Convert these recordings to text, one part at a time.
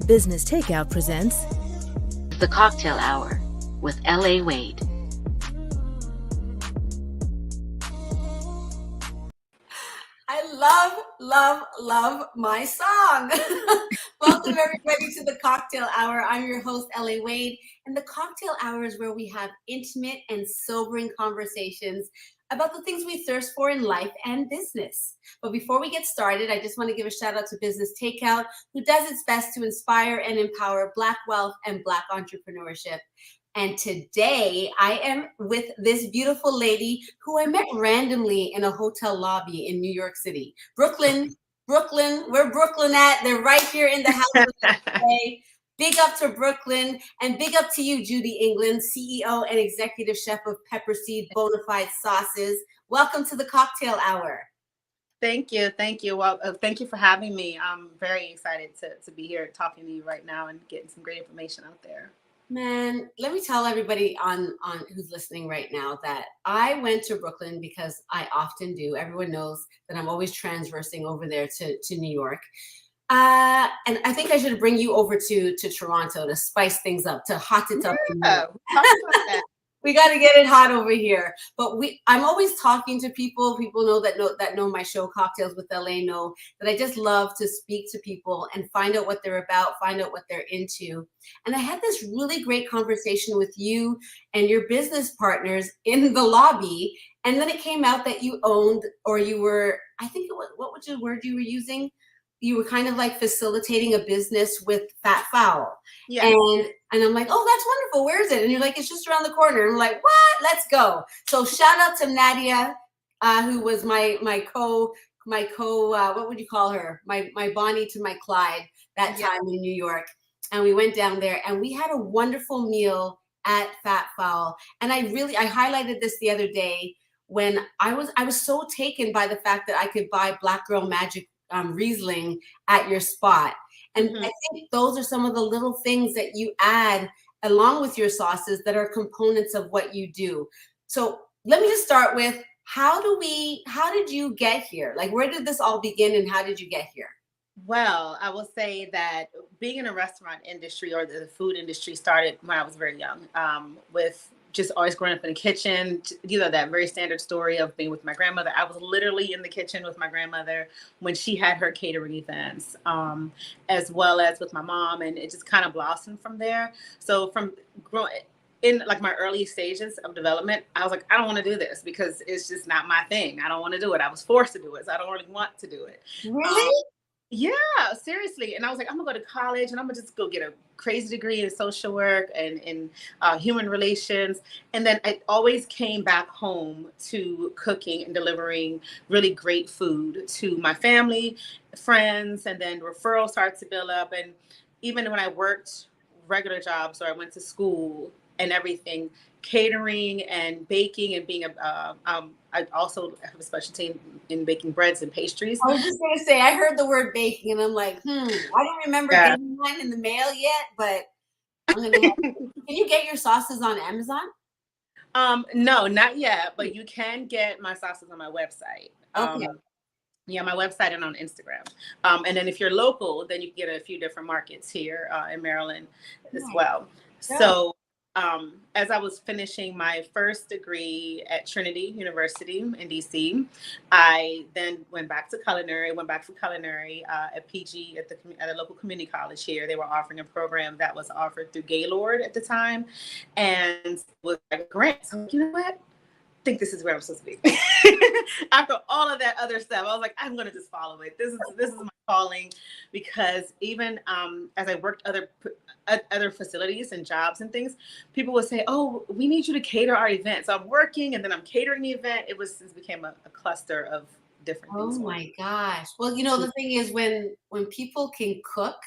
Business Takeout presents The Cocktale Hour with L.A. Wade. I love my song. Welcome everybody to the Cocktale Hour. I'm your host, L.A. Wade, and the Cocktale Hour is where we have intimate and sobering conversations about the things we thirst for in life and business. But before we get started, I just want to give a shout out to Business Takeout, who does its best to inspire and empower Black wealth and Black entrepreneurship. And today I am with this beautiful lady who I met randomly in a hotel lobby in New York City. Brooklyn, where Brooklyn at? They're right here in the house with us today. Big up to Brooklyn, and big up to you, Judy England, CEO and Executive Chef of Pepperseed Bonafide Sauces. Welcome to the Cocktale Hour. Thank you. Well, thank you for having me. I'm very excited to be here talking to you right now and getting some great information out there. Man, let me tell everybody on who's listening right now that I went to Brooklyn because I often do. Everyone knows that I'm always transversing over there to New York. And I think I should bring you over to Toronto to spice things up, to hot it up. Yeah, We got to get it hot over here. But I'm always talking to people. People that know my show, Cocktails with LA, know that I just love to speak to people and find out what they're about, find out what they're into. And I had this really great conversation with you and your business partners in the lobby. And then it came out that you owned, or you were, I think it was, what was the word you were using? You were kind of like facilitating a business with Fat Fowl. yes. And I'm like, oh, that's wonderful. Where is it? And you're like, it's just around the corner. And I'm like, what? Let's go. So shout out to Nadia, who was my co, what would you call her? My Bonnie to my Clyde that time in New York. And we went down there and we had a wonderful meal at Fat Fowl. And I highlighted this the other day when I was so taken by the fact that I could buy Black Girl Magic Riesling at your spot. And I think those are some of the little things that you add along with your sauces that are components of what you do. So let me just start with, how did you get here? Like, where did this all begin and how did you get here? Well, I will say that being in a restaurant industry or the food industry started when I was very young, with just always growing up in the kitchen, that very standard story of being with my grandmother. I was literally in the kitchen with my grandmother when she had her catering events, as well as with my mom. And it just kind of blossomed from there. So from growing in like my early stages of development, I was like, I don't want to do this because it's just not my thing. I don't want to do it. I was forced to do it. So I don't really want to do it. Really? Yeah, seriously. And I was like, I'm gonna go to college and I'm gonna just go get a crazy degree in social work and in human relations. And then I always came back home to cooking and delivering really great food to my family, friends, and then referrals started to build up. And even when I worked regular jobs or I went to school and everything, catering and baking and being I also have a specialty in baking breads and pastries. I was just going to say, I heard the word baking and I'm like, I don't remember getting mine in the mail yet, but I'm going to can you get your sauces on Amazon? No, not yet, but you can get my sauces on my website. Okay. Yeah, my website and on Instagram. And then if you're local, then you can get a few different markets here in Maryland as well. Yeah. So as I was finishing my first degree at Trinity University in DC, I then went back for culinary at PG at a local community college here. They were offering a program that was offered through Gaylord at the time, and was like a grant. So you know what? I think this is where I'm supposed to be. After all of that other stuff, I was like, I'm going to just follow it. This is my calling, because even as I worked other facilities and jobs and things, people would say, oh, we need you to cater our event. So I'm working and then I'm catering the event. It became a cluster of different things. Oh my gosh. Well, the thing is, when people can cook,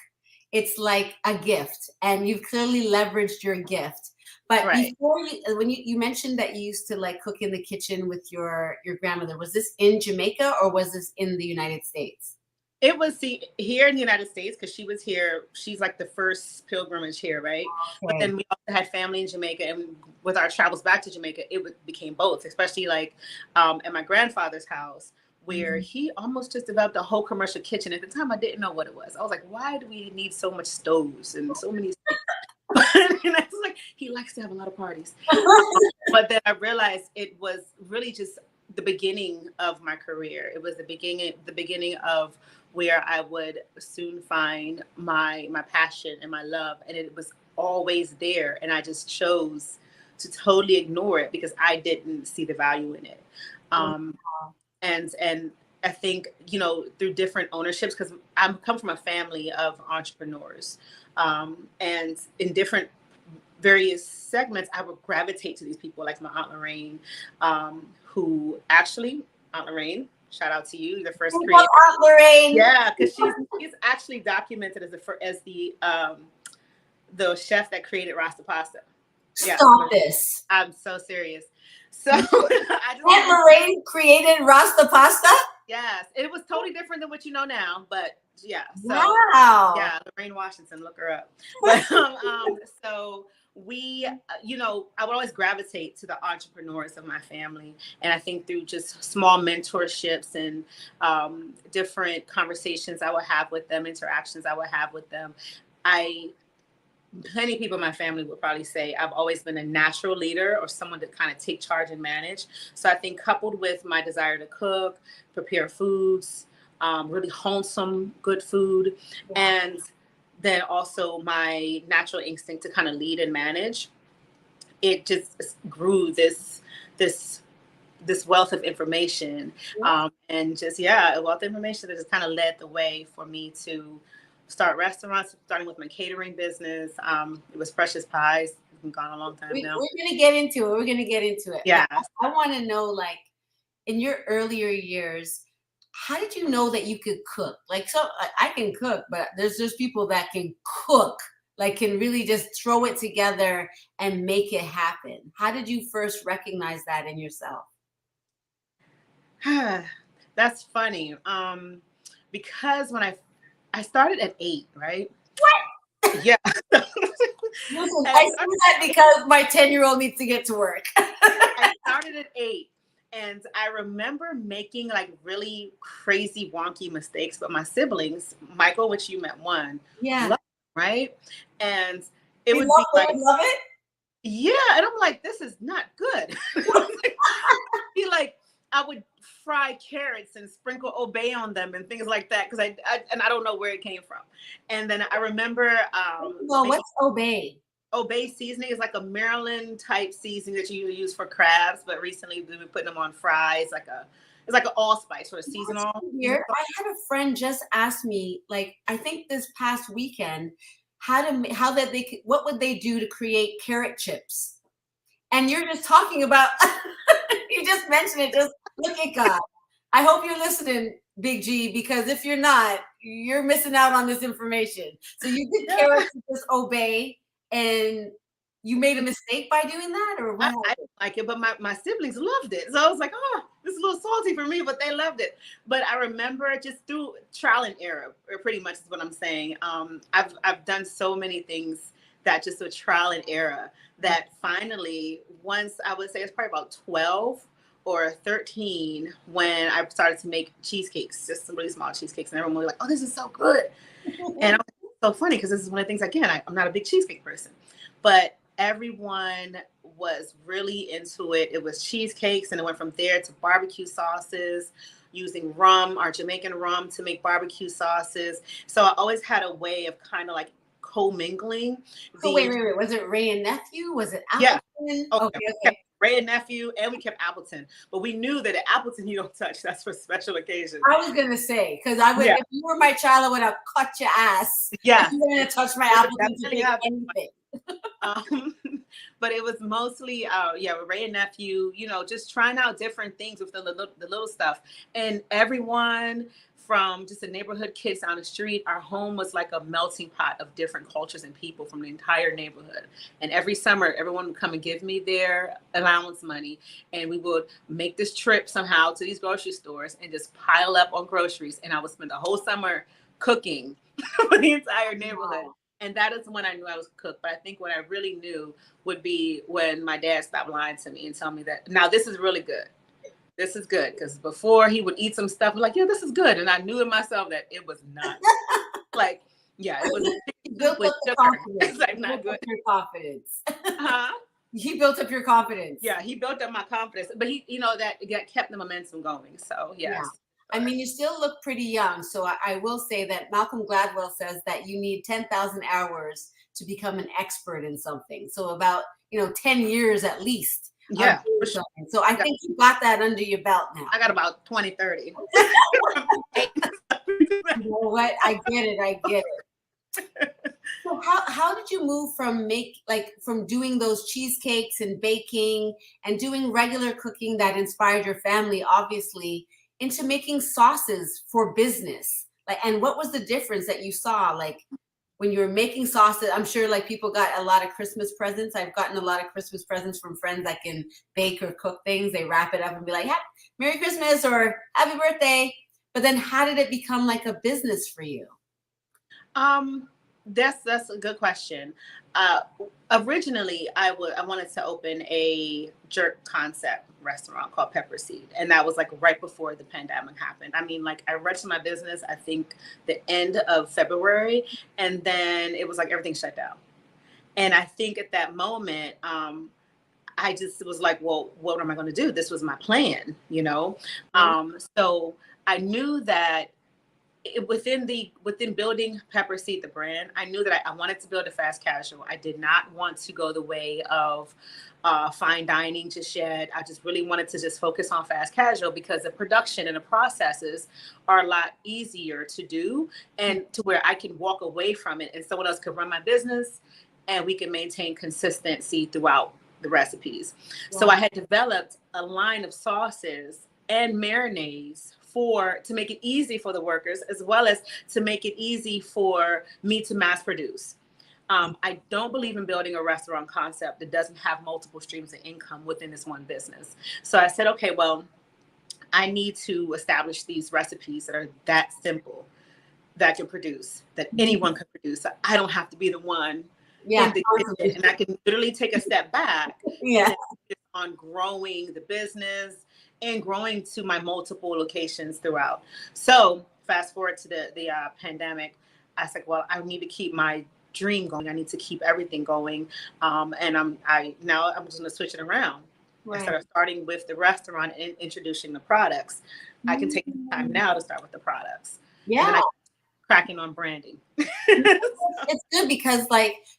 it's like a gift, and you've clearly leveraged your gift. But before when you mentioned that you used to like cook in the kitchen with your grandmother, was this in Jamaica or was this in the United States? It was here in the United States, because she was here. She's like the first pilgrimage here, right? Okay. But then we also had family in Jamaica, and with our travels back to Jamaica, became both, especially like at my grandfather's house. where he almost just developed a whole commercial kitchen. At the time, I didn't know what it was. I was like, why do we need so much stoves and so many? And I was like, he likes to have a lot of parties. But then I realized it was really just the beginning of my career. It was the beginning of where I would soon find my passion and my love, and it was always there. And I just chose to totally ignore it because I didn't see the value in it. And I think, through different ownerships, because I come from a family of entrepreneurs, and in different various segments, I would gravitate to these people, like my Aunt Lorraine, who actually, Aunt Lorraine, shout out to you, the first creator. Aunt Lorraine. Yeah, because she's actually documented as the chef that created Rasta pasta. Yeah, Stop this. I'm so serious. So Aunt Lorraine created Rasta pasta? Yes, it was totally different than what you know now, but yeah. So, wow. Yeah, Lorraine Washington, look her up. But so we, I would always gravitate to the entrepreneurs of my family, and I think through just small mentorships and different conversations I would have with them, interactions I would have with them, plenty of people in my family would probably say I've always been a natural leader or someone to kind of take charge and manage. So I think coupled with my desire to cook, prepare foods, really wholesome, good food, and then also my natural instinct to kind of lead and manage, it just grew this wealth of information, and just a wealth of information that just kind of led the way for me to start restaurants, starting with my catering business. It was Precious Pies. It's been gone a long time now. We're going to get into it. Yeah. I want to know, like, in your earlier years, how did you know that you could cook? Like, so I can cook, but there's just people that can cook, like can really just throw it together and make it happen. How did you first recognize that in yourself? That's funny. Because when I started at 8, right? What? Yeah. Listen, I say that because my 10-year-old needs to get to work. I started at 8, and I remember making like really crazy, wonky mistakes. But my siblings, Michael, which you met one, loved, right? And it would be like, love it. Yeah, and I'm like, this is not good. Be like, I would fry carrots and sprinkle obey on them and things like that, because I don't know where it came from. And then I remember what's obey? Obey seasoning is like a Maryland type seasoning that you use for crabs, but recently we've been putting them on fries, it's like an allspice or a seasonal. Here, I had a friend just ask me, like, I think this past weekend, what would they do to create carrot chips? And you're just talking about, you just mentioned it, just look at God. I hope you're listening, Big G, because if you're not, you're missing out on this information. So you did carrots to just obey, and you made a mistake by doing that, or what? I didn't like it, but my siblings loved it. So I was like, oh, this is a little salty for me, but they loved it. But I remember just through trial and error, or pretty much is what I'm saying. I've done so many things that just a trial and error that finally, once I would say it's probably about 12 or 13, when I started to make cheesecakes, just some really small cheesecakes, and everyone was like, oh, this is so good. And I was like, so funny, because this is one of the things, again, I'm not a big cheesecake person, but everyone was really into it. It was cheesecakes, and it went from there to barbecue sauces, using rum, our Jamaican rum, to make barbecue sauces. So I always had a way of kind of like co-mingling. So wait. Was it Ray and Nephew? Was it Appleton? Yeah. Okay. Ray and Nephew, and we kept Appleton. But we knew that at Appleton you don't touch. That's for special occasions. I was going to say, because if you were my child, I would have cut your ass. Yeah. You were going to touch my Appleton to make anything. But it was mostly, Ray and Nephew, just trying out different things with the little stuff. And everyone from just the neighborhood kids down the street, our home was like a melting pot of different cultures and people from the entire neighborhood. And every summer, everyone would come and give me their allowance money. And we would make this trip somehow to these grocery stores and just pile up on groceries. And I would spend the whole summer cooking for the entire neighborhood. Wow. And that is when I knew I was a cook. But I think what I really knew would be when my dad stopped lying to me and telling me that, now this is really good. this is good. Because before he would eat some stuff, like, yeah, this is good. And I knew in myself that it was not. Like, yeah, it was built up the confidence. It's like not good. Your confidence. Huh? He built up your confidence. Yeah, he built up my confidence. But he, that kept the momentum going. So yes. Yeah. I mean, you still look pretty young. So I will say that Malcolm Gladwell says that you need 10,000 hours to become an expert in something. So about, 10 years at least. Yeah. So I think you got that under your belt now. I got about 20, 30. You know what? I get it. So how did you move from from doing those cheesecakes and baking and doing regular cooking that inspired your family, obviously, into making sauces for business? And what was the difference that you saw? When you were making sauces, I'm sure people got a lot of Christmas presents. I've gotten a lot of Christmas presents from friends that can bake or cook things. They wrap it up and be like, Merry Christmas or Happy Birthday. But then how did it become like a business for you? That's a good question. Originally, I wanted to open a jerk concept restaurant called Pepper Seed, and that was right before the pandemic happened. I mean, I registered my business, I think the end of February, and then it was everything shut down. And I think at that moment, I just was like, well, what am I going to do? This was my plan, So I knew that within building Pepper Seed, the brand, I knew that I wanted to build a fast casual. I did not want to go the way of fine dining just yet. I just really wanted to just focus on fast casual because the production and the processes are a lot easier to do and to where I can walk away from it and someone else could run my business and we can maintain consistency throughout the recipes. Wow. So I had developed a line of sauces and marinades to make it easy for the workers, as well as to make it easy for me to mass produce. I don't believe in building a restaurant concept that doesn't have multiple streams of income within this one business. So I said, okay, well, I need to establish these recipes that are that simple, that I can produce, that anyone can produce. I don't have to be the one in the kitchen, and I can literally take a step back and focus on growing the business and growing to my multiple locations throughout. So fast forward to the pandemic, I said, well, I need to keep my dream going. I need to keep everything going. And I'm just going to switch it around. Right. Instead of starting with the restaurant and introducing the products, I can take time now to start with the products. Yeah. And then I cracking on branding. It's good because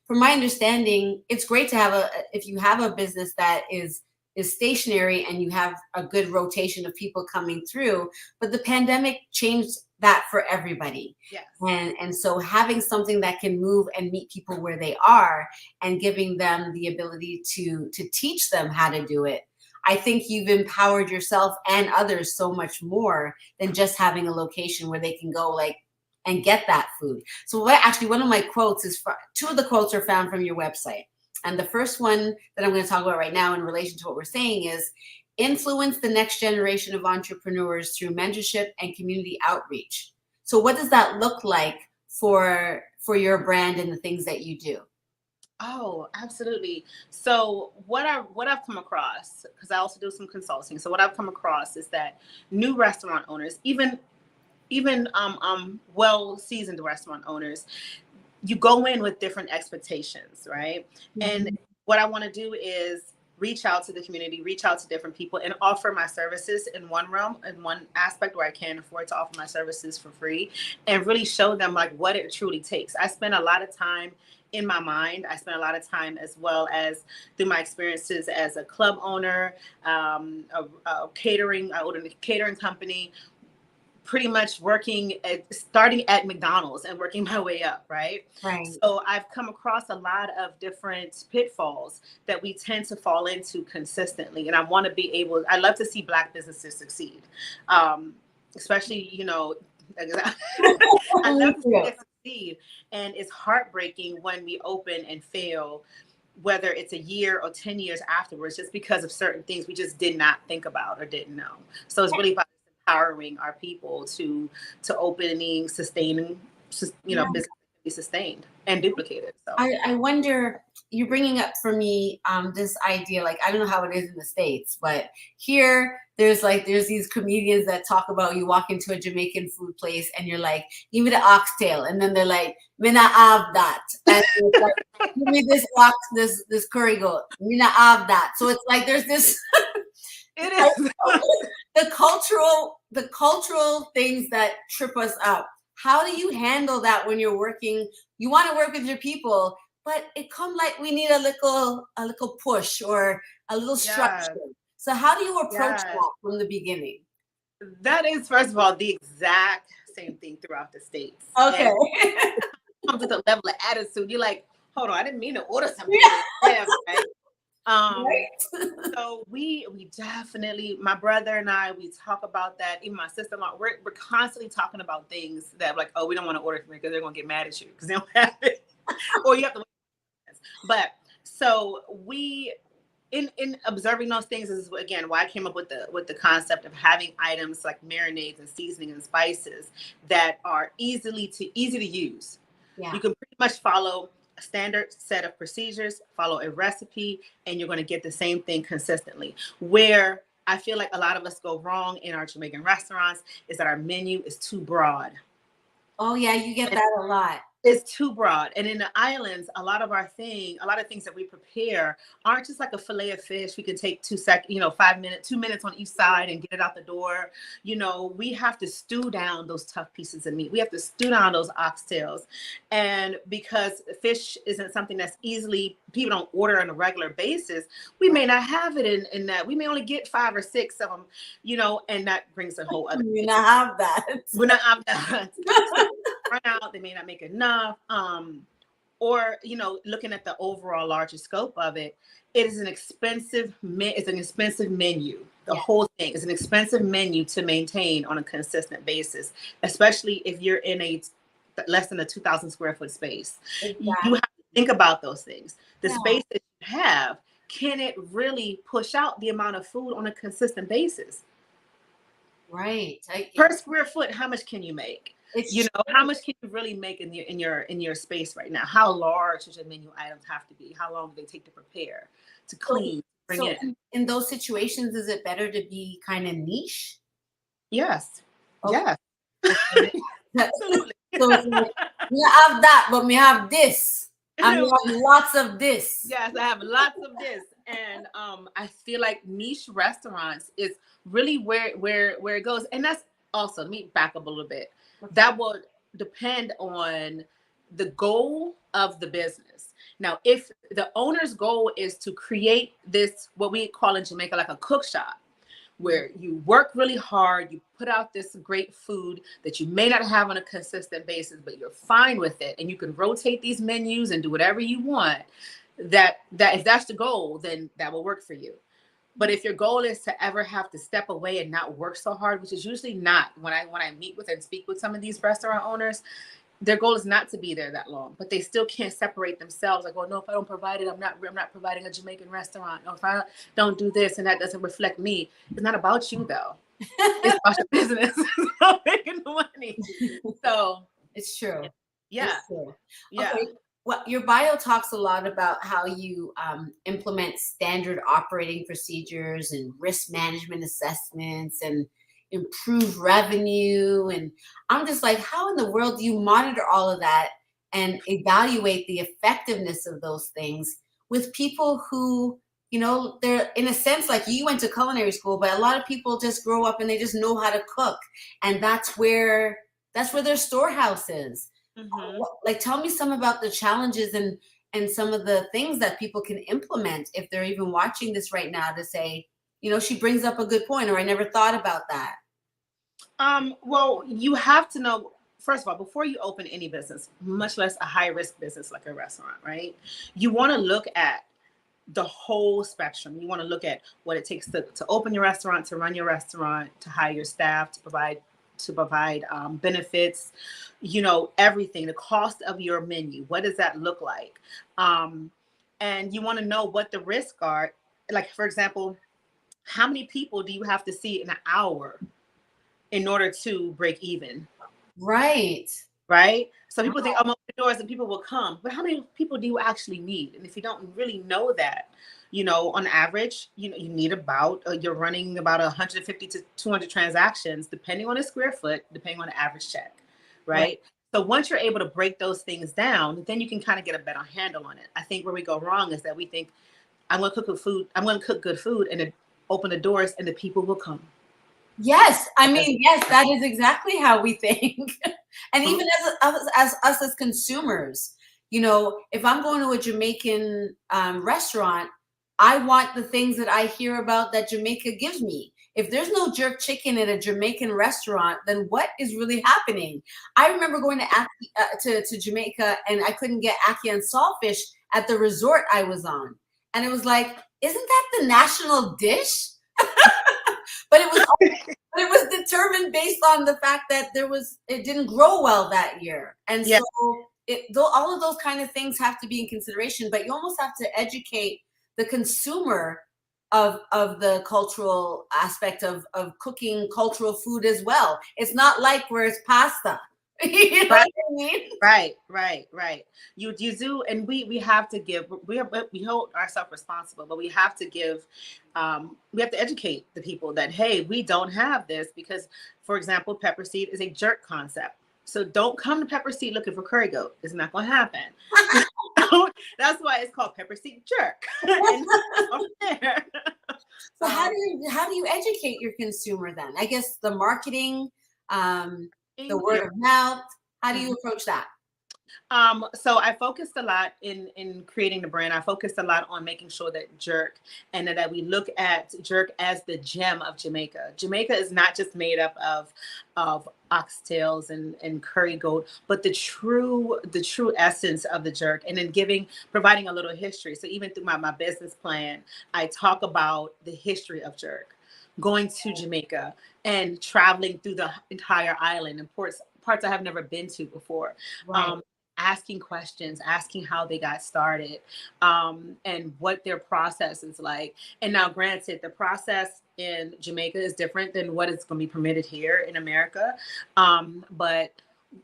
from my understanding, it's great to have if you have a business that is stationary and you have a good rotation of people coming through, but the pandemic changed that for everybody. Yes. And so having something that can move and meet people where they are and giving them the ability to teach them how to do it, I think you've empowered yourself and others so much more than just having a location where they can go and get that food. So one of my quotes is, two of the quotes are found from your website. And the first one that I'm going to talk about right now in relation to what we're saying is influence the next generation of entrepreneurs through mentorship and community outreach. So what does that look like for your brand and the things that you do? Oh, absolutely. So what I've come across, because I also do some consulting. So what I've come across is that new restaurant owners, even well-seasoned restaurant owners, you go in with different expectations, right? Mm-hmm. And what I want to do is reach out to the community, reach out to different people and offer my services in one realm, in one aspect where I can afford to offer my services for free and really show them what it truly takes. I spend a lot of time in my mind. I spent a lot of time as well as through my experiences as a club owner, I owned a catering company, pretty much starting at McDonald's and working my way up, right? Right. So I've come across a lot of different pitfalls that we tend to fall into consistently. And I want to I love to see Black businesses succeed. Especially, I love to see it succeed. And it's heartbreaking when we open and fail, whether it's a year or 10 years afterwards, just because of certain things we just did not think about or didn't know. So it's really about empowering our people to opening, sustaining, business be sustained and duplicated. So I wonder, you're bringing up for me this idea, like, I don't know how it is in the States, but here there's these comedians that talk about, you walk into a Jamaican food place and you're like, give me the oxtail, and then they're like, me not have that, and it's like, give me this curry goat, me not have that. So it's like there's this it is the cultural things that trip us up. How do you handle that when you're working? You want to work with your people, but it come like we need a little push or a little structure. So how do you approach that from the beginning? That is, first of all, the exact same thing throughout the States. Okay. It comes with a level of attitude. You're like, hold on, I didn't mean to order something. Yeah, right? Right. So we definitely, my brother and I, we talk about that. Even my sister-in-law, we're constantly talking about things that, like, oh, we don't want to order from you because they're going to get mad at you because they don't have it, or you have to wait. But so we, in observing those things, is again why I came up with the concept of having items like marinades and seasoning and spices that are easy to use. Yeah. You can pretty much follow a standard set of procedures, follow a recipe, and you're going to get the same thing consistently. Where I feel like a lot of us go wrong in our Jamaican restaurants is that our menu is too broad. Oh yeah, you get that a lot. It's too broad. And in the islands, a lot of things that we prepare aren't just like a fillet of fish. We can take 5 minutes, 2 minutes on each side and get it out the door. We have to stew down those tough pieces of meat. We have to stew down those oxtails. And because fish isn't something that's people don't order on a regular basis, we may not have it in that. We may only get 5 or 6 of them, and that brings a whole other. We're not have that. We're not have that. Run out, they may not make enough, or looking at the overall larger scope of it, it's an expensive menu. The whole thing is an expensive menu to maintain on a consistent basis, especially if you're in a less than a 2,000 square foot space. Exactly. You have to think about those things. The space that you have, can it really push out the amount of food on a consistent basis? Right. Per square foot, how much can you make? How much can you really make in your space right now? How large does your menu items have to be? How long do they take to prepare, to clean, bring in? In those situations, is it better to be kind of niche? Yes. Okay. Yes. Absolutely. So it's like, we have that, but we have this. And we have lots of this. Yes, I have lots of this. And I feel like niche restaurants is really where it goes. And that's also, let me back up a little bit. That will depend on the goal of the business. Now, if the owner's goal is to create this, what we call in Jamaica, like a cook shop, where you work really hard, you put out this great food that you may not have on a consistent basis, but you're fine with it, and you can rotate these menus and do whatever you want, that if that's the goal, then that will work for you. But if your goal is to ever have to step away and not work so hard, which is usually not when I meet with and speak with some of these restaurant owners, their goal is not to be there that long, but they still can't separate themselves. Like, well, no, if I don't provide it, I'm not providing a Jamaican restaurant. No, if I don't do this and that doesn't reflect me, it's not about you though. It's about your business. It's about making the money. So it's true. Yeah. It's true. Yeah. Okay. Well, your bio talks a lot about how you implement standard operating procedures and risk management assessments and improve revenue. And I'm just like, how in the world do you monitor all of that and evaluate the effectiveness of those things with people who, they're in a sense like you went to culinary school, but a lot of people just grow up and they just know how to cook. And that's where their storehouse is. Mm-hmm. Like, tell me some about the challenges and some of the things that people can implement if they're even watching this right now to say, she brings up a good point, or I never thought about that. Well, you have to know, first of all, before you open any business, much less a high risk business like a restaurant, right? You want to look at the whole spectrum. You want to look at what it takes to open your restaurant, to run your restaurant, to hire your staff, to provide benefits, everything, the cost of your menu. What does that look like? And you want to know what the risks are. Like, for example, how many people do you have to see in an hour in order to break even? Right. right? So people think, I'm open the doors and people will come. But how many people do you actually need? And if you don't really know that, on average, you need about, you're running about 150 to 200 transactions, depending on the square foot, depending on the average check, right? So once you're able to break those things down, then you can kind of get a better handle on it. I think where we go wrong is that we think, I'm going to cook good food and then open the doors and the people will come. Yes. I mean, yes, that is exactly how we think. And even as us as consumers, if I'm going to a Jamaican restaurant, I want the things that I hear about that Jamaica gives me. If there's no jerk chicken at a Jamaican restaurant, then what is really happening? I remember going to Jamaica and I couldn't get ackee and saltfish at the resort I was on. And it was like, isn't that the national dish? But it was determined based on the fact that it didn't grow well that year. And so all of those kind of things have to be in consideration, but you almost have to educate the consumer of the cultural aspect of cooking cultural food as well. It's not like where it's pasta. You know what I mean? Right. You do, and we have to give. We hold ourselves responsible, but we have to give. We have to educate the people that, hey, we don't have this because, for example, pepper seed is a jerk concept. So don't come to pepper seed looking for curry goat. It's not going to happen. That's why it's called pepper seed jerk. So how do you educate your consumer then? I guess the marketing, the word of mouth. How do you approach that? So I focused a lot in creating the brand. I focused a lot on making sure that jerk and that we look at jerk as the gem of Jamaica. Jamaica is not just made up of oxtails and curry goat, but the true essence of the jerk, and then providing a little history. So even through my business plan, I talk about the history of jerk, going to Jamaica and traveling through the entire island and parts I have never been to before. Right. Asking questions, asking how they got started, and what their process is like. And now, granted, the process in Jamaica is different than what is going to be permitted here in America. But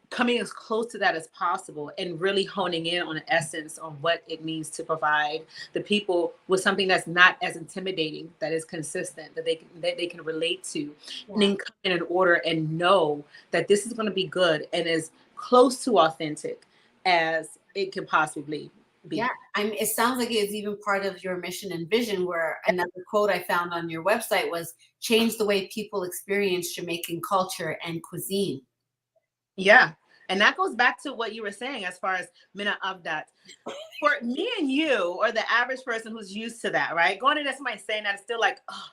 coming as close to that as possible and really honing in on the essence on what it means to provide the people with something that's not as intimidating, that is consistent, that they can relate to, and then come in order and know that this is going to be good and as close to authentic as it can possibly be. Yeah, it sounds like it's even part of your mission and vision, where another quote I found on your website was, change the way people experience Jamaican culture and cuisine. Yeah. And that goes back to what you were saying as far as mina of that. For me and you, or the average person who's used to that, right? Going into somebody saying that is still like, oh.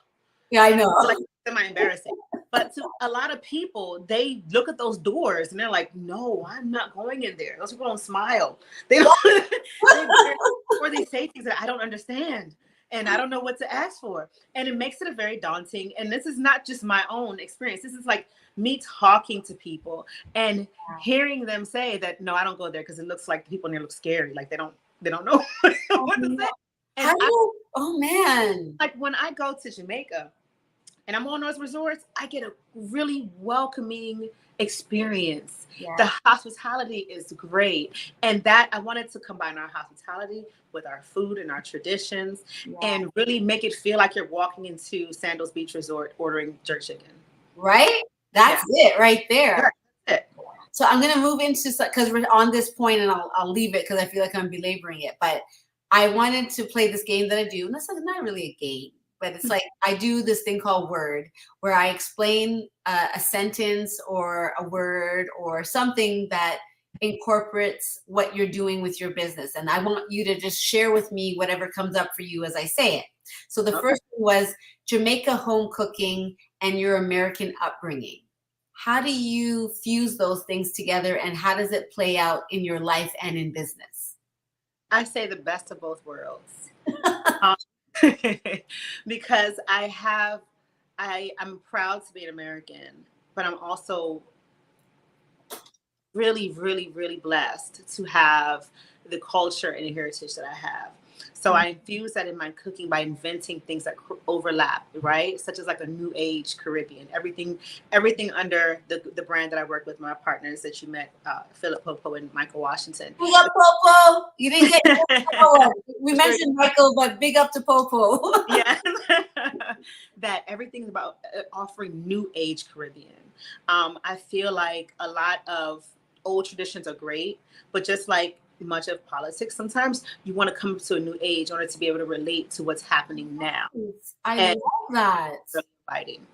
Yeah, I know. Like semi-embarrassing. But to a lot of people, they look at those doors and they're like, no, I'm not going in there. Those people don't smile. They don't, or they say things that I don't understand. And I don't know what to ask for. And it makes it a very daunting. And this is not just my own experience. This is like me talking to people and hearing them say that, no, I don't go there because it looks like the people in there look scary. Like they don't know what to say. And oh man. Like when I go to Jamaica and I'm on those resorts, I get a really welcoming experience. Yeah. The hospitality is great. And that I wanted to combine our hospitality with our food and our traditions and really make it feel like you're walking into Sandals Beach Resort ordering jerk chicken. Right? That's it right there. That's it. So I'm going to move into, because we're on this point and I'll leave it because I feel like I'm belaboring it. But I wanted to play this game that I do. And that's not really a game, but it's like I do this thing called Word, where I explain a sentence or a word or something that incorporates what you're doing with your business. And I want you to just share with me whatever comes up for you as I say it. So the first one was Jamaica home cooking and your American upbringing. How do you fuse those things together, and how does it play out in your life and in business? I say the best of both worlds. Because I'm proud to be an American, but I'm also really, really, really blessed to have the culture and the heritage that I have. So I infuse that in my cooking by inventing things that overlap, right? Such as like a new age Caribbean, everything under the brand that I work with my partners that you met, Philip Popo and Michael Washington. Big up Popo. You didn't get we mentioned Michael, but big up to Popo. Yeah. That everything's about offering new age Caribbean. I feel like a lot of old traditions are great, but just like much of politics, sometimes you want to come to a new age in order to be able to relate to what's happening now. I love that. Really fighting.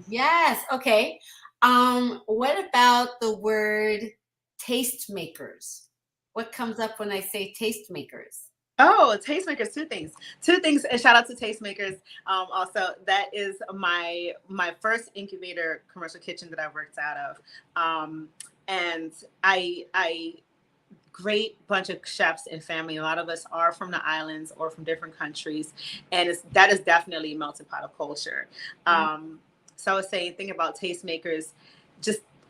Yes. Okay. What about the word tastemakers? What comes up when I say tastemakers? Oh, tastemakers, two things, and shout out to tastemakers. Also, that is my first incubator commercial kitchen that I worked out of. And I great bunch of chefs and family. A lot of us are from the islands or from different countries, and that is definitely a melting pot of culture. So I was saying, think about tastemakers,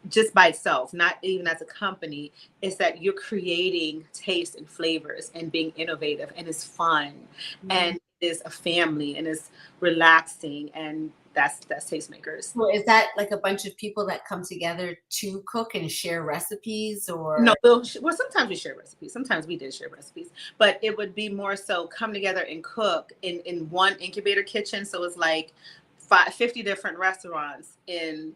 just by itself, not even as a company, is that you're creating taste and flavors and being innovative, and it's fun, and it is a family, and it's relaxing, and that's tastemakers. Well, is that like a bunch of people that come together to cook and share recipes, or no? Well, sometimes we share recipes. Sometimes we did share recipes, but it would be more so come together and cook in one incubator kitchen. So it's like 50 different restaurants in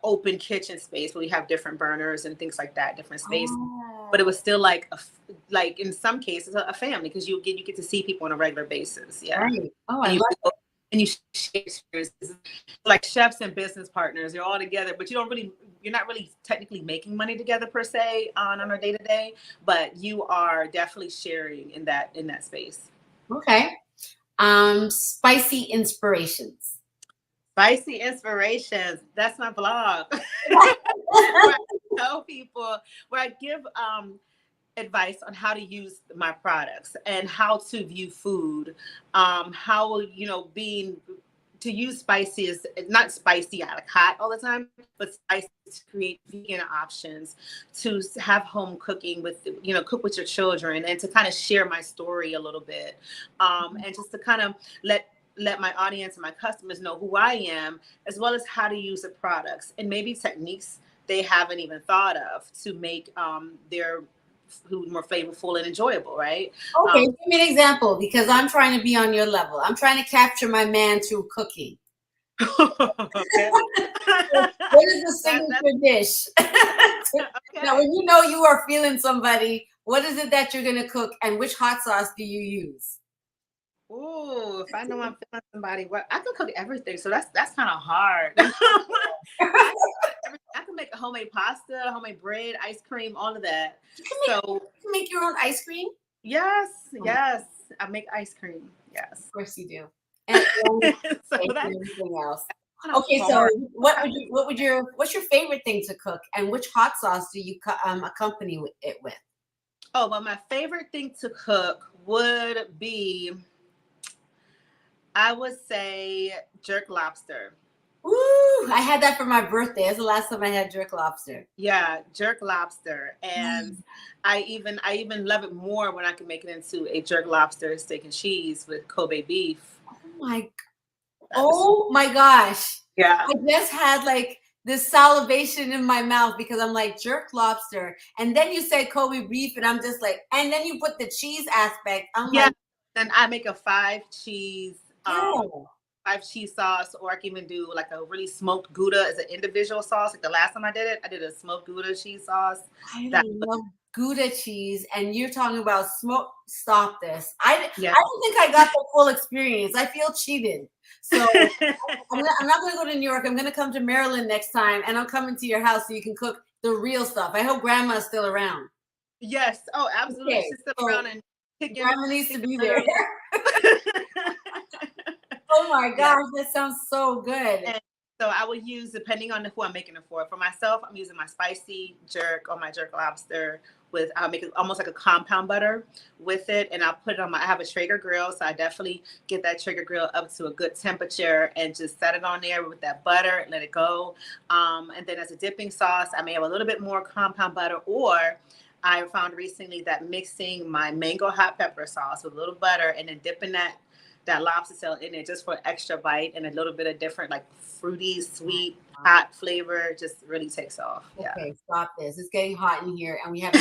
open kitchen space where we have different burners and things like that, different space. But it was still like in some cases a family, because you get to see people on a regular basis. Yeah. Right. Oh, I love it. And you share experiences, like chefs and business partners. You're all together, but you're not really technically making money together per se on a day-to-day, but you are definitely sharing in that space. Okay. Spicy inspirations. Spicy inspirations. That's my blog. Where I tell people, where I give advice on how to use my products and how to view food. How, being to use spicy is not spicy like hot all the time, but spicy to create vegan options, to have home cooking with, cook with your children, and to kind of share my story a little bit. And just to kind of let my audience and my customers know who I am, as well as how to use the products and maybe techniques they haven't even thought of to make their food more flavorful and enjoyable, right? Okay, give me an example, because I'm trying to be on your level. I'm trying to capture my man through cooking. Okay. What is the signature dish? Okay. Now, when you know you are feeling somebody, what is it that you're going to cook, and which hot sauce do you use? Ooh, if I know I'm feeling somebody, well, I can cook everything, so that's kind of hard. I can make a homemade pasta, homemade bread, ice cream, all of that. You can make your own ice cream? Yes, I make ice cream. Yes, of course you do. And everything else. Okay, so what's your favorite thing to cook, and which hot sauce do you accompany it with? Oh, well, my favorite thing to cook would be, I would say, jerk lobster. Ooh, I had that for my birthday. That's the last time I had jerk lobster. Yeah, jerk lobster. And I even love it more when I can make it into a jerk lobster steak and cheese with Kobe beef. Oh my gosh. Yeah. I just had like this salivation in my mouth, because I'm like, jerk lobster. And then you say Kobe beef, and I'm just like, and then you put the cheese aspect. Then I make a 5 cheese sauce, or I can even do like a really smoked Gouda as an individual sauce. Like the last time I did a smoked Gouda cheese sauce. I love Gouda cheese, and you're talking about smoke. Stop this. I don't think I got the full experience. I feel cheated. So I'm not going to go to New York. I'm going to come to Maryland next time, and I'm coming to your house so you can cook the real stuff. I hope Grandma's still around. Yes. Oh, absolutely. Okay. She's still around, and Grandma needs to be there. Oh my gosh, that sounds so good. And so I would use, depending on who I'm making it for. For myself, I'm using my spicy jerk or my jerk lobster I'll make it almost like a compound butter with it, and I'll put it on I have a Traeger grill, so I definitely get that Traeger grill up to a good temperature and just set it on there with that butter and let it go. And then as a dipping sauce, I may have a little bit more compound butter, or I found recently that mixing my mango hot pepper sauce with a little butter and then dipping that lobster tail in it just for extra bite and a little bit of different like fruity, sweet, hot flavor just really takes off. Yeah. Okay, stop this. It's getting hot in here, and we have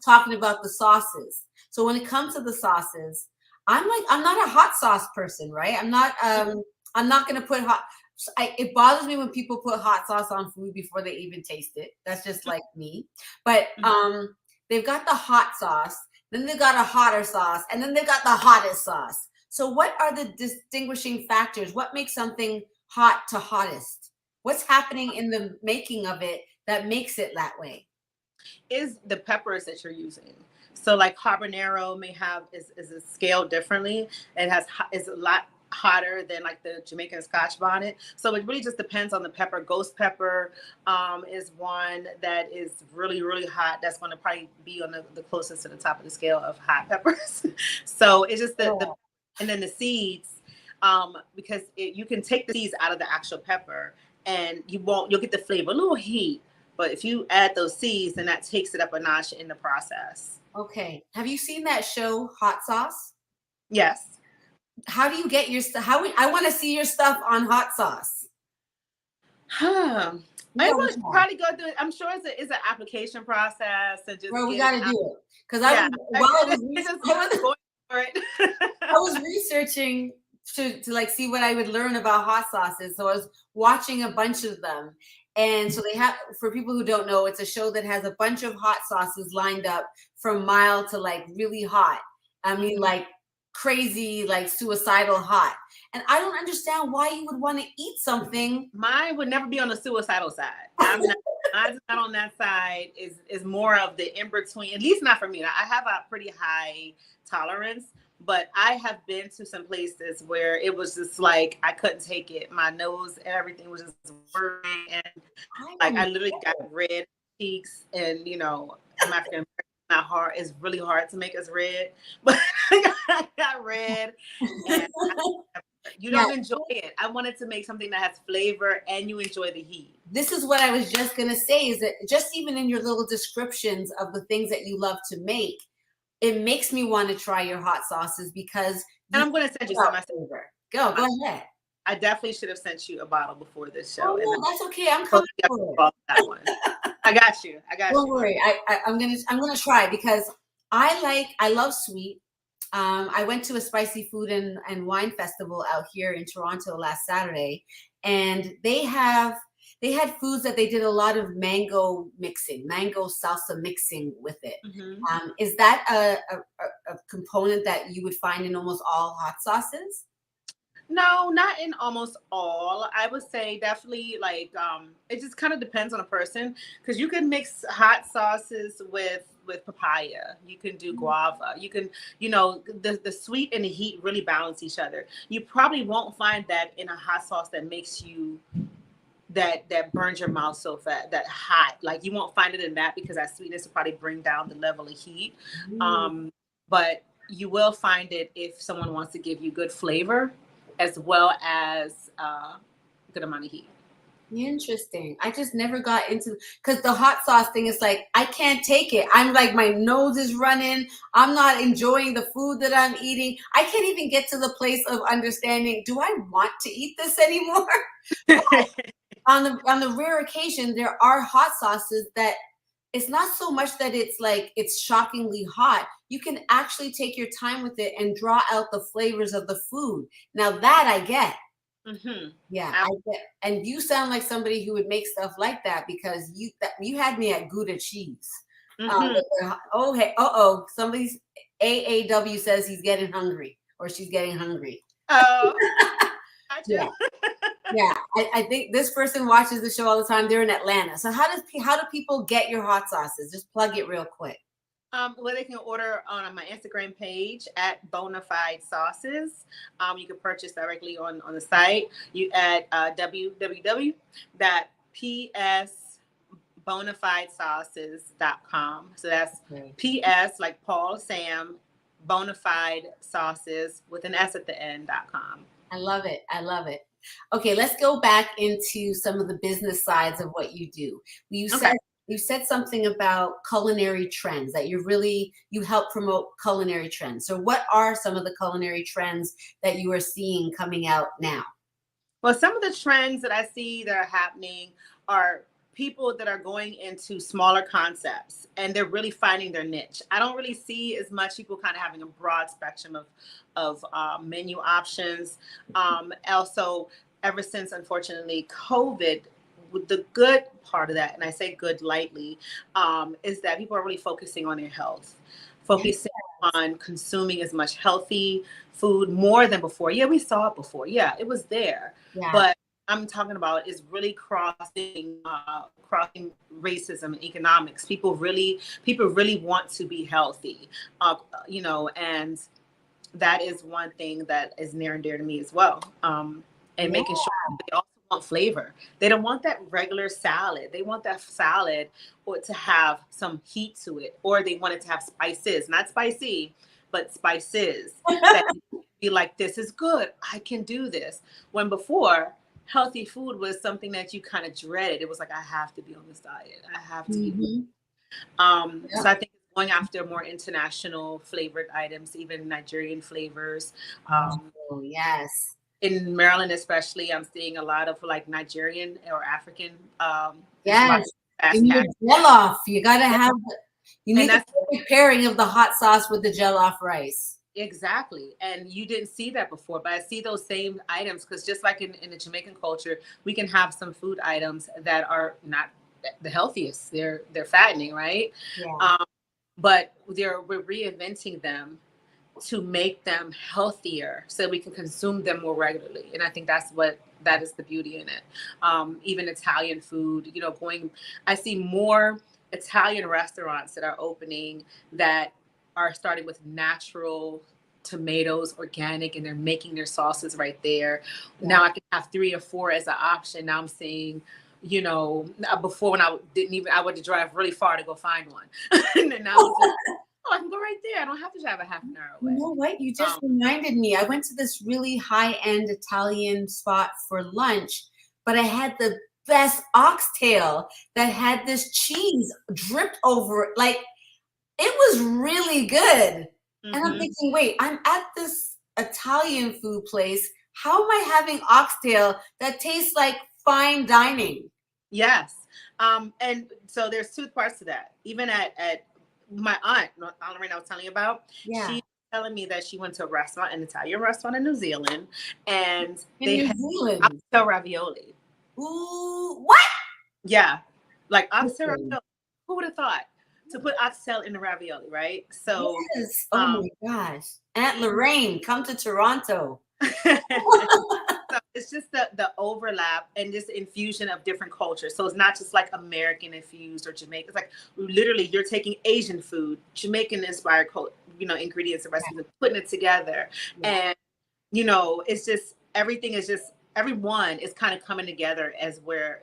talking about the sauces. So when it comes to the sauces, I'm not a hot sauce person, right? I'm not gonna put hot. It bothers me when people put hot sauce on food before they even taste it. That's just like me. But they've got the hot sauce, then they've got a hotter sauce, and then they've got the hottest sauce. So what are the distinguishing factors? What makes something hot to hottest? What's happening in the making of it that makes it that way? Is the peppers that you're using. So like habanero is a scaled differently. It is a lot hotter than like the Jamaican Scotch bonnet. So it really just depends on the pepper. Ghost pepper is one that is really, really hot. That's going to probably be on the closest to the top of the scale of hot peppers. So it's just and then the seeds, because you can take the seeds out of the actual pepper and you'll get the flavor, a little heat. But if you add those seeds, then that takes it up a notch in the process. Okay. Have you seen that show, Hot Sauce? Yes. How do you get your stuff? I want to see your stuff on hot sauce. I would probably go through it. I'm sure it's an application process. And just we got to do it. Because I was researching to like see what I would learn about hot sauces. So I was watching a bunch of them. And so they have, for people who don't know, it's a show that has a bunch of hot sauces lined up from mild to like really hot. I mean, like crazy, like suicidal hot. And I don't understand why you would want to eat something. Mine would never be on the suicidal side. Mine's not on that side. Is more of the in between. At least not for me. I have a pretty high tolerance, but I have been to some places where it was just like I couldn't take it. My nose and everything was just burning, and like I literally got red cheeks. And you know, I'm African American. Not hard. It's really hard to make us red, but I got red. And you don't enjoy it. I wanted to make something that has flavor and you enjoy the heat. This is what I was just gonna say. Is that just even in your little descriptions of the things that you love to make, it makes me want to try your hot sauces because. And I'm going to send you some. Go ahead. I definitely should have sent you a bottle before this show. Oh, no, that's okay. I'm coming for that one. I got you. Don't worry. I'm gonna try because I love sweet. I went to a spicy food and wine festival out here in Toronto last Saturday, and they had foods that they did a lot of mango salsa mixing with it. Mm-hmm. Is that a component that you would find in almost all hot sauces? No, not in almost all. I would say definitely like it just kind of depends on a person, because you can mix hot sauces with papaya. You can do guava. You can, the sweet and the heat really balance each other. You probably won't find that in a hot sauce that makes you that burns your mouth so fast, that hot. Like you won't find it in that, because that sweetness will probably bring down the level of heat. But you will find it if someone wants to give you good flavor as well as good amount of heat. Interesting. I just never got into, because the hot sauce thing is like, I can't take it. I'm like, my nose is running. I'm not enjoying the food that I'm eating. I can't even get to the place of understanding, do I want to eat this anymore? On the rare occasion, there are hot sauces that it's not so much that it's like it's shockingly hot. You can actually take your time with it and draw out the flavors of the food. Now that I get. Mm-hmm. Yeah, I get. And you sound like somebody who would make stuff like that, because you had me at Gouda cheese. Mm-hmm. Somebody's AAW says he's getting hungry or she's getting hungry. Oh, yeah. Yeah, I think this person watches the show all the time. They're in Atlanta. So how do people get your hot sauces? Just plug it real quick. Well, they can order on my Instagram page at Bonafide Sauces. You can purchase directly on the site. You at www.psbonafidesauces.com. So that's PS like Paul Sam Bonafide Sauces with an S at the end.com. I love it. Okay, let's go back into some of the business sides of what you do. You said you said something about culinary trends, that you help promote culinary trends. So what are some of the culinary trends that you are seeing coming out now? Well, some of the trends that I see that are happening are people that are going into smaller concepts and they're really finding their niche. I don't really see as much people kind of having a broad spectrum of menu options. Also, ever since, unfortunately, COVID, the good part of that, and I say good lightly, is that people are really focusing on their health, focusing on consuming as much healthy food more than before. Yeah, we saw it before. Yeah, it was there. Yeah. But I'm talking about is really crossing racism and economics. People really want to be healthy, and that is one thing that is near and dear to me as well. And making sure they also want flavor. They don't want that regular salad. They want that salad or to have some heat to it, or they want it to have spices, not spicy, but spices that be like, this is good. I can do this. When before, healthy food was something that you kind of dreaded. It was like, I have to be on this diet. I have to eat. So I think going after more international flavored items, even Nigerian flavors. Yes. In Maryland, especially, I'm seeing a lot of like Nigerian or African. Yes. And your jollof, you got to have, you need the perfect pairing of the hot sauce with the jollof rice. Exactly. And you didn't see that before, but I see those same items because just like in the Jamaican culture, we can have some food items that are not the healthiest. They're fattening, right? Yeah. But we're reinventing them to make them healthier so we can consume them more regularly. And I think that is the beauty in it. Even Italian food, I see more Italian restaurants that are opening that are starting with natural tomatoes, organic, and they're making their sauces right there. Yeah. Now I can have 3 or 4 as an option. Now I'm seeing, before when I would drive really far to go find one. And then now it's like, I can go right there. I don't have to drive a half an hour away. You know what? You just reminded me. I went to this really high-end Italian spot for lunch, but I had the best oxtail that had this cheese dripped over it. Like, it was really good. And I'm thinking, wait, I'm at this Italian food place. How am I having oxtail that tastes like fine dining? Yes. And so there's 2 parts to that. Even at my aunt, Lorraine, I was telling you about, she was telling me that she went to an Italian restaurant in New Zealand, and they had oxtail ravioli. Ooh, what? Yeah. Like oxtail ravioli. Who would have thought? To put oxtail in the ravioli, right? So yes. Oh my gosh. Aunt Lorraine, come to Toronto. So it's just the overlap and this infusion of different cultures. So it's not just like American infused or Jamaican. It's like literally you're taking Asian food, Jamaican inspired, ingredients and recipes and putting it together. Yeah. And, it's just, everyone is kind of coming together as where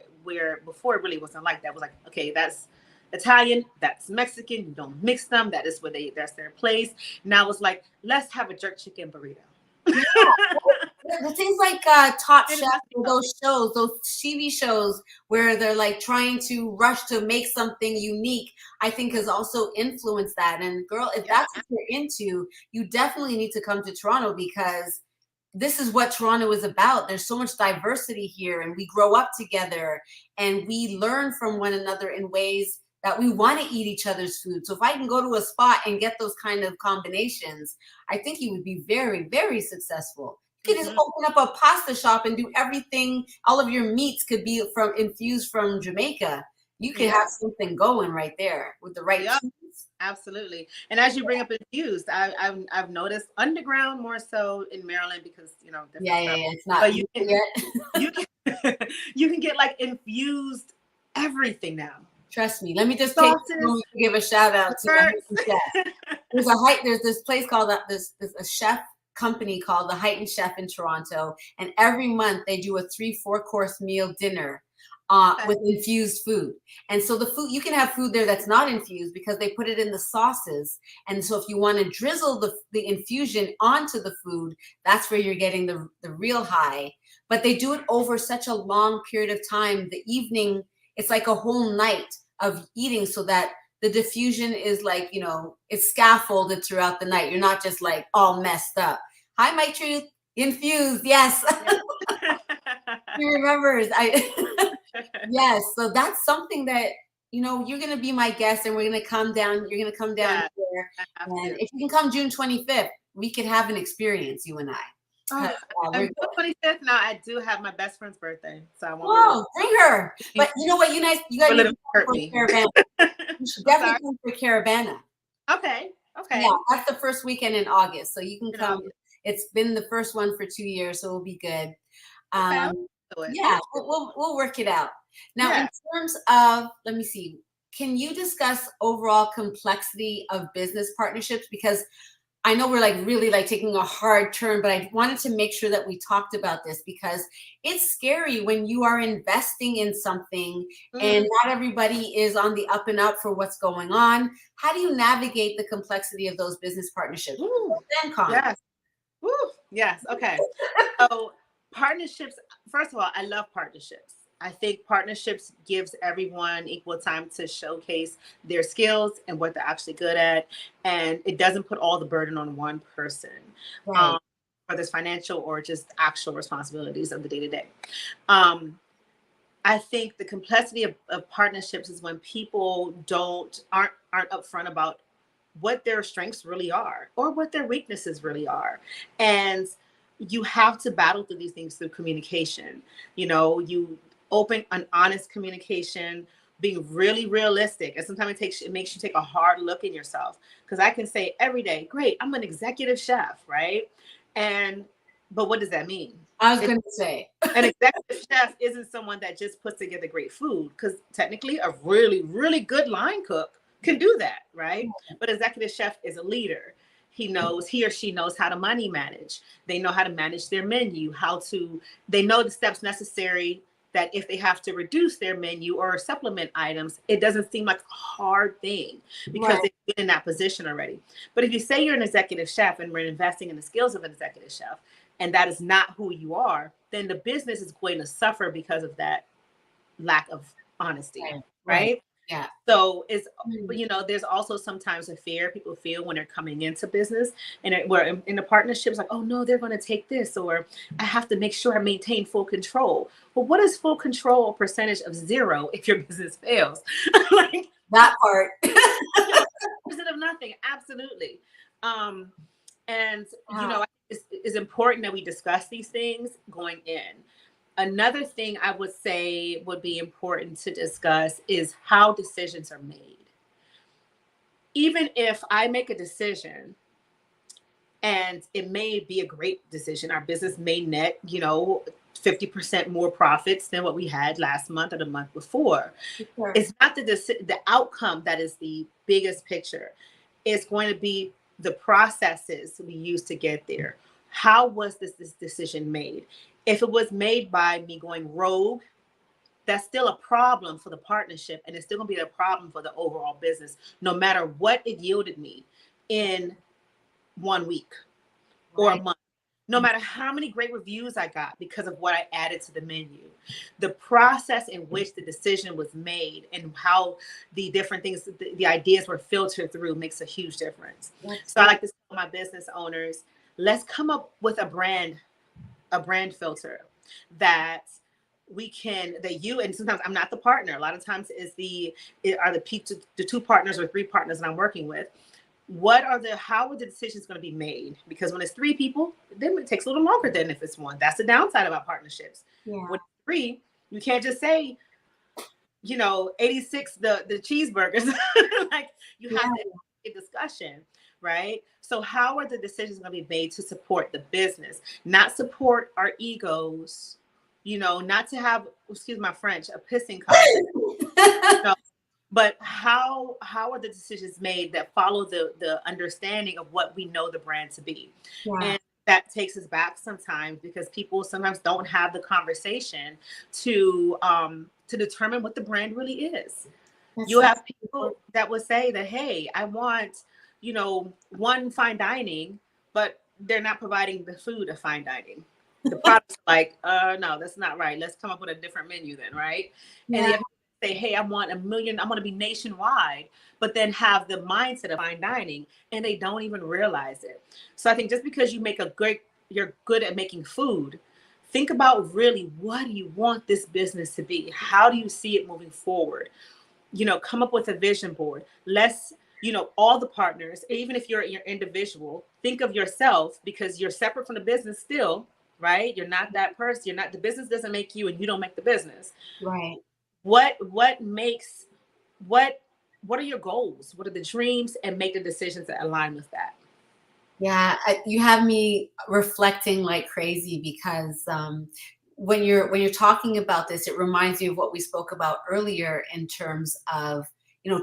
before it really wasn't like that. It was like, okay, that's Italian, that's Mexican, you don't mix them. That is where that's their place. Now it's like, let's have a jerk chicken burrito. The things like Top Chef, or those TV shows where they're like trying to rush to make something unique, I think has also influenced that. And girl, if that's what you're into, you definitely need to come to Toronto because this is what Toronto is about. There's so much diversity here and we grow up together and we learn from one another in ways that we want to eat each other's food. So if I can go to a spot and get those kind of combinations, I think you would be very, very successful. You could just open up a pasta shop and do everything. All of your meats could be infused from Jamaica. You could have something going right there with the right cheese. Absolutely. And as you bring up infused, I've noticed underground more so in Maryland because it's not. But you can get like infused everything now. Trust me. Let me just give a shout out to the chef. There's this place called a chef company called the Heightened Chef in Toronto, and every month they do a 3-4 course meal dinner with infused food. And so the food, you can have food there that's not infused because they put it in the sauces. And so if you want to drizzle the infusion onto the food, that's where you're getting the real high. But they do it over such a long period of time. The evening, it's like a whole night of eating so that the diffusion is like, it's scaffolded throughout the night. You're not just like all messed up. Hi, my truth. Infused. Yes. He remembers. Yes. So that's something that, you're going to be my guest and we're going to come down. You're going to come down here. And if you can come June 25th, we could have an experience, you and I. June 25th. Now I do have my best friend's birthday, so I won't. Whoa, bring her! But you know what? You got to hurt me. You should definitely come for Caravana. Okay. Yeah, that's the first weekend in August, so you can come. It's been the first one for 2 years, so it'll be good. Yeah, we'll work it out. Now, in terms of, let me see, can you discuss overall complexity of business partnerships? Because I know we're really taking a hard turn, but I wanted to make sure that we talked about this because it's scary when you are investing in something and not everybody is on the up and up for what's going on. How do you navigate the complexity of those business partnerships? Yes. Yes. Okay. So partnerships, first of all, I love partnerships. I think partnerships gives everyone equal time to showcase their skills and what they're actually good at. And it doesn't put all the burden on one person, whether it's financial or just actual responsibilities of the day-to-day. I think the complexity of partnerships is when people aren't upfront about what their strengths really are or what their weaknesses really are. And you have to battle through these things through communication. You open and honest communication, being really realistic. And sometimes it makes you take a hard look in yourself. Because I can say every day, great, I'm an executive chef, right? But what does that mean? I was going to say. An executive chef isn't someone that just puts together great food. Because technically a really, really good line cook can do that, right? But executive chef is a leader. He or she knows how to money manage. They know how to manage their menu, they know the steps necessary that if they have to reduce their menu or supplement items, it doesn't seem like a hard thing because they've been in that position already. But if you say you're an executive chef and we're investing in the skills of an executive chef, and that is not who you are, then the business is going to suffer because of that lack of honesty, right? Yeah. So there's also sometimes a fear people feel when they're coming into business and we're in the partnerships, like, oh no, they're going to take this, or I have to make sure I maintain full control. Well, what is full control a percentage of 0 if your business fails? Like that part. Percent of nothing. Absolutely. It's important that we discuss these things going in. Another thing I would say would be important to discuss is how decisions are made. Even if I make a decision and it may be a great decision, our business may net, 50% more profits than what we had last month or the month before. Sure. It's not the outcome that is the biggest picture. It's going to be the processes we use to get there. How was this decision made? If it was made by me going rogue, that's still a problem for the partnership, and it's still going to be a problem for the overall business, no matter what it yielded me in 1 week or a month. No matter how many great reviews I got because of what I added to the menu, the process in which the decision was made and how the different things, the ideas were filtered through makes a huge difference. So I like to tell my business owners, let's come up with a brand filter that and sometimes I'm not the partner. A lot of times are the 2 partners or 3 partners that I'm working with. How are the decisions going to be made? Because when it's 3 people, then it takes a little longer than if it's 1. That's the downside about partnerships. Yeah. When it's 3, you can't just say, 86 the cheeseburgers. Like you have to have a discussion, right? So how are the decisions going to be made to support the business, not support our egos, not to have, excuse my French, a pissing contest. But how are the decisions made that follow the understanding of what we know the brand to be? Yeah. And that takes us back sometimes because people sometimes don't have the conversation to determine what the brand really is. You have people that will say that, hey, I want, 1 fine dining, but they're not providing the food of fine dining. The product's like, no, that's not right. Let's come up with a different menu then, right? Yeah. And say, hey, I want 1 million, I want to be nationwide, but then have the mindset of fine dining and they don't even realize it. So I think just because you're good at making food, think about really, what do you want this business to be? How do you see it moving forward? Come up with a vision board. Let's, all the partners, even if you're individual, think of yourself, because you're separate from the business still, right? You're not that person. You're not, the business doesn't make you and you don't make the business. Right. What are your goals? What are the dreams? And make the decisions that align with that. Yeah, you have me reflecting like crazy, because when you're talking about this, it reminds me of what we spoke about earlier in terms of,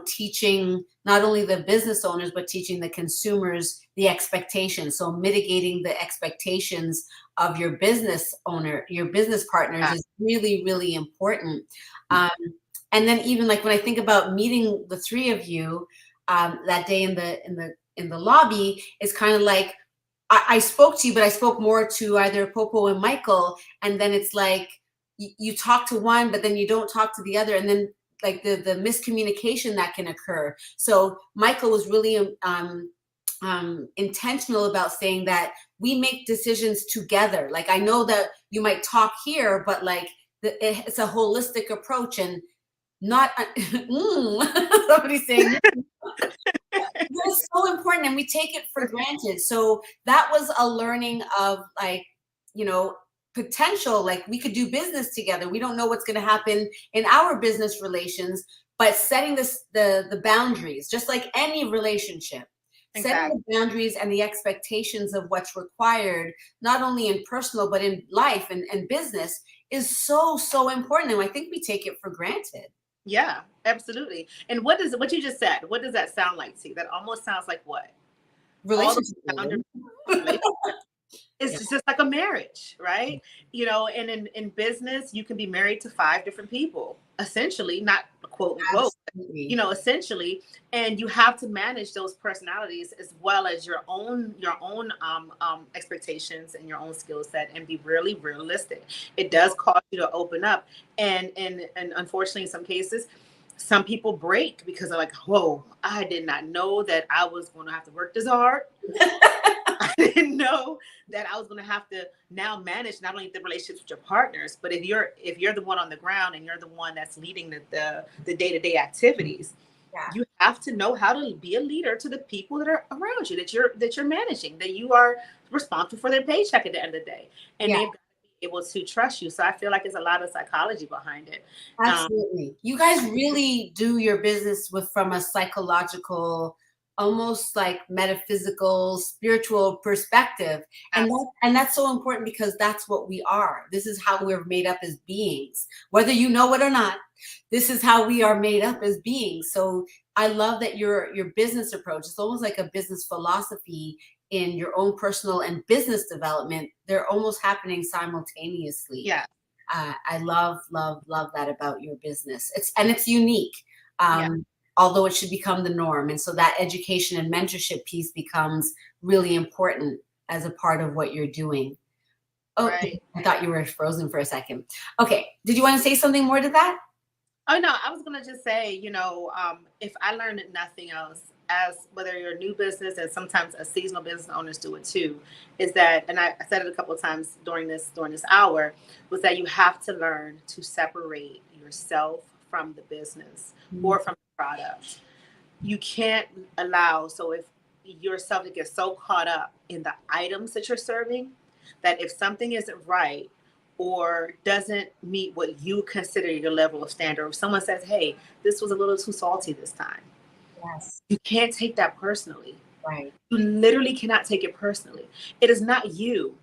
teaching not only the business owners, but teaching the consumers the expectations. So mitigating the expectations of your business owner, your business partners, is really, really important. And then even like when I think about meeting the three of you that day in the lobby, is kind of like, I spoke to you, but I spoke more to either Popo and Michael. And then it's like you talk to one, but then you don't talk to the other. And then like the miscommunication that can occur. So Michael was really intentional about saying that we make decisions together. Like, I know that you might talk here, but like it's a holistic approach, and not somebody saying that's so important, and we take it for granted. So that was a learning of like, potential, like we could do business together. We don't know what's going to happen in our business relations, but setting the boundaries, just like any relationship. Exactly. Setting the boundaries and the expectations of what's required, not only in personal, but in life and business, is so, so important. And I think we take it for granted. Yeah, absolutely. And what you just said, what does that sound like to you? That almost sounds like what? Relationship. It's just like a marriage, right? And in business, you can be married to 5 different people, essentially, not quote unquote, essentially. And you have to manage those personalities as well as your own expectations and your own skill set, and be really realistic. It does cause you to open up. And unfortunately, in some cases, some people break because they're like, whoa, I did not know that I was going to have to work this hard. I didn't know that I was going to have to now manage not only the relationships with your partners, but if you're the one on the ground and you're the one that's leading the day-to-day activities, you have to know how to be a leader to the people that are around you, that you're managing, that you are responsible for their paycheck at the end of the day, and they've got to be able to trust you. So I feel like there's a lot of psychology behind it. Absolutely. You guys really do your business from a psychological, almost like metaphysical, spiritual perspective. And that's so important, because that's what we are. This is how we're made up as beings. Whether you know it or not, this is how we are made up as beings. So I love that your business approach is almost like a business philosophy in your own personal and business development. They're almost happening simultaneously. Yeah. I love that about your business. It's unique. Although it should become the norm. And so that education and mentorship piece becomes really important as a part of what you're doing. Oh, right. I thought you were frozen for a second. Okay. Did you want to say something more to that? Oh, no, I was going to just say, if I learned nothing else, as whether you're a new business, and sometimes a seasonal business owners do it too, is that, and I said it a couple of times during this hour, was that you have to learn to separate yourself from the business or from the product. You can't allow, so if yourself to get so caught up in the items that you're serving, that if something isn't right or doesn't meet what you consider your level of standard, if someone says, hey, this was a little too salty this time, you can't take that personally. Right. You literally cannot take it personally. It is not you.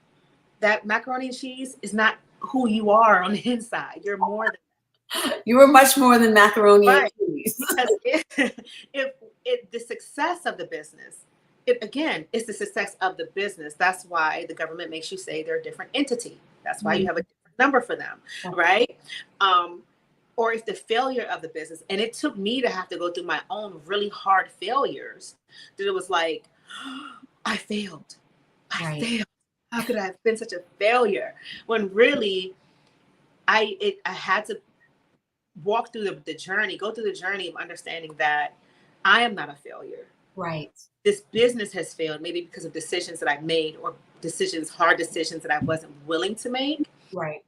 That macaroni and cheese is not who you are on the inside. You're more than that. You were much more than macaroni and cheese. Because if the success of the business, it's the success of the business. That's why the government makes you say they're a different entity. That's why you have a different number for them, right? Or if the failure of the business, and it took me to have to go through my own really hard failures, that it was like, I failed. I failed. How could I have been such a failure? When really, I had to walk through the journey, go through the journey of understanding that I am not a failure. Right. This business has failed, maybe because of decisions that I made or hard decisions that I wasn't willing to make. Right.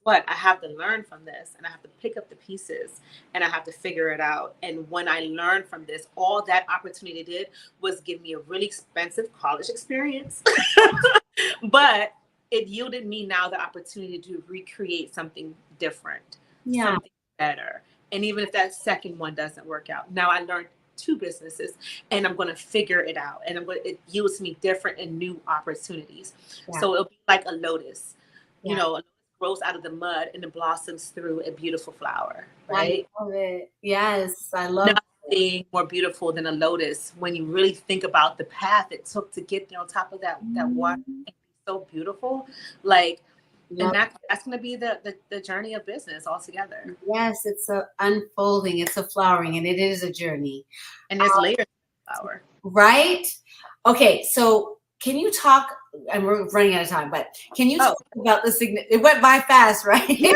But I have to learn from this, and I have to pick up the pieces, and I have to figure it out. And when I learned from this, all that opportunity did was give me a really expensive college experience. But it yielded me now the opportunity to recreate something different, something better. And even if that second one doesn't work out, now I learned 2 businesses, and I'm going to figure it out. And it yields me different and new opportunities. Yeah. So it'll be like a lotus, you know, grows out of the mud and it blossoms through a beautiful flower, right? I love it. Yes, I love it. Nothing more beautiful than a lotus when you really think about the path it took to get there on top of that water. It's so beautiful. Like, and that's going to be the journey of business altogether. Yes, it's a unfolding, it's a flowering, and it is a journey. And there's layers of flower. Right? Okay, so can you talk, and we're running out of time, but can you talk about it went by fast, right? Yeah.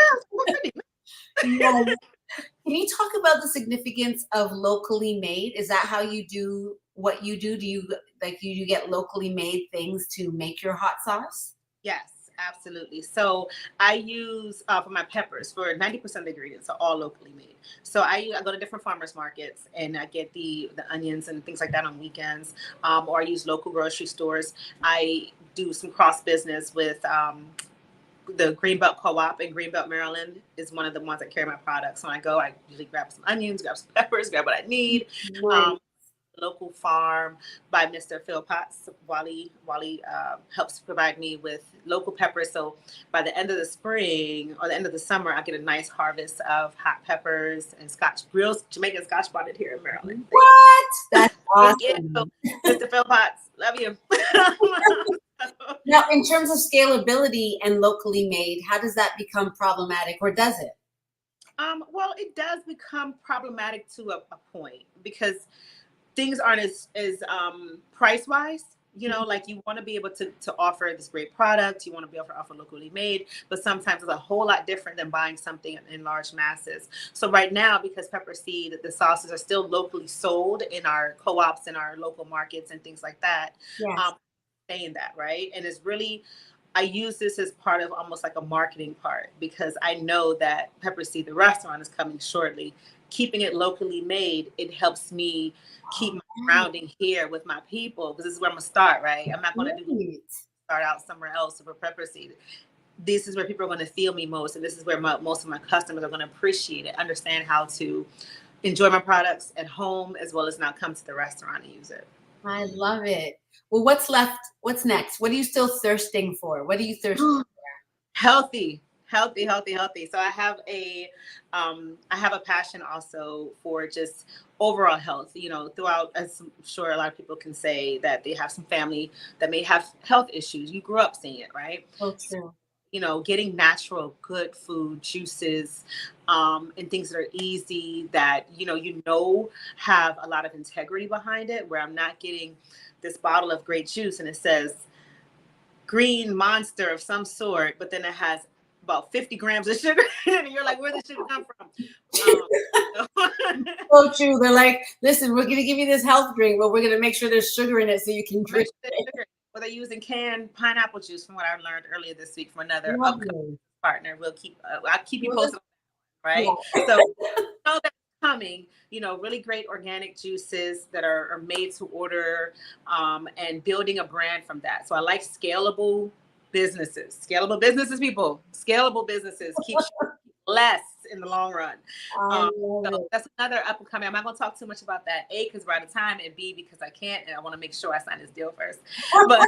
Yes. Can you talk about the significance of locally made? Is that how you do what you do? Do you get locally made things to make your hot sauce? Yes. Absolutely. So I use for my peppers, for 90% of the ingredients are all locally made. So I go to different farmers markets and I get the onions and things like that on weekends, or I use local grocery stores. I do some cross business with the Greenbelt Co-op in Greenbelt, Maryland is one of the ones that carry my products. When I go, I usually grab some onions, grab some peppers, grab what I need. Nice. Local farm by Mr. Phil Potts. Wally helps provide me with local peppers. So by the end of the spring or the end of the summer, I get a nice harvest of hot peppers and real Jamaican Scotch bonnet here in Maryland. What? That's awesome. So, Mr. Phil Potts, love you. Now, in terms of scalability and locally made, how does that become problematic, or does it? Well, it does become problematic to a point because things aren't as price wise, you know, like you want to be able to offer this great product. You want to be able to offer locally made, but sometimes it's a whole lot different than buying something in large masses. So right now, because pepper seed, the sauces are still locally sold in our co-ops, in our local markets and things like that. Yes. Saying that, right? And it's really, I use this as part of almost like a marketing part because I know that Pepper Seed, the restaurant, is coming shortly. Keeping it locally made, it helps me keep my grounding here with my people because this is where I'm gonna start, right? I'm not gonna start out somewhere else for Pepper Seed. This is where people are gonna feel me most, and this is where most of my customers are gonna appreciate it, understand how to enjoy my products at home as well as now come to the restaurant and use it. I love it. Well, what's left? What's next? What are you still thirsting for? What are you thirsting for? Healthy. So I have a passion also for just overall health, you know, throughout, as I'm sure a lot of people can say that they have some family that may have health issues. You grew up seeing it, right? Oh, true. You know, getting natural, good food, juices, and things that are easy that, you know, have a lot of integrity behind it, where I'm not getting this bottle of great juice and it says green monster of some sort, but then it has about 50 grams of sugar and you're like, where did the sugar come from? So true. They're like, listen, we're going to give you this health drink, but we're going to make sure there's sugar in it so you can drink it. Or they're using canned pineapple juice, from what I learned earlier this week from another partner. I'll keep you posted, right? Yeah. So know that's coming, you know, really great organic juices that are made to order, and building a brand from that. So I like scalable businesses, people. Scalable businesses keep less in the long run. So that's another up and coming. I'm not going to talk too much about that. A, because we're out of time, and B, because I can't, and I want to make sure I sign this deal first. But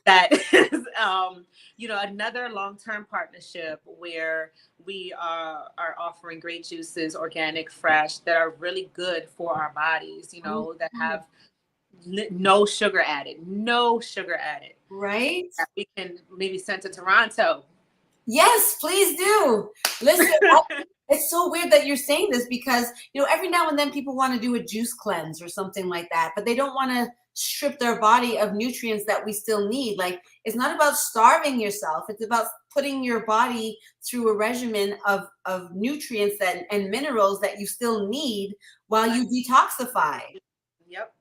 that is, you know, another long-term partnership where we are offering great juices, organic, fresh, that are really good for our bodies, you know, that have no sugar added. Right. That we can maybe send to Toronto. Yes, please do. Listen, it's so weird that you're saying this because, you know, every now and then people want to do a juice cleanse or something like that, but they don't want to strip their body of nutrients that we still need. Like, it's not about starving yourself. It's about putting your body through a regimen of nutrients and minerals that you still need while you detoxify. Yep.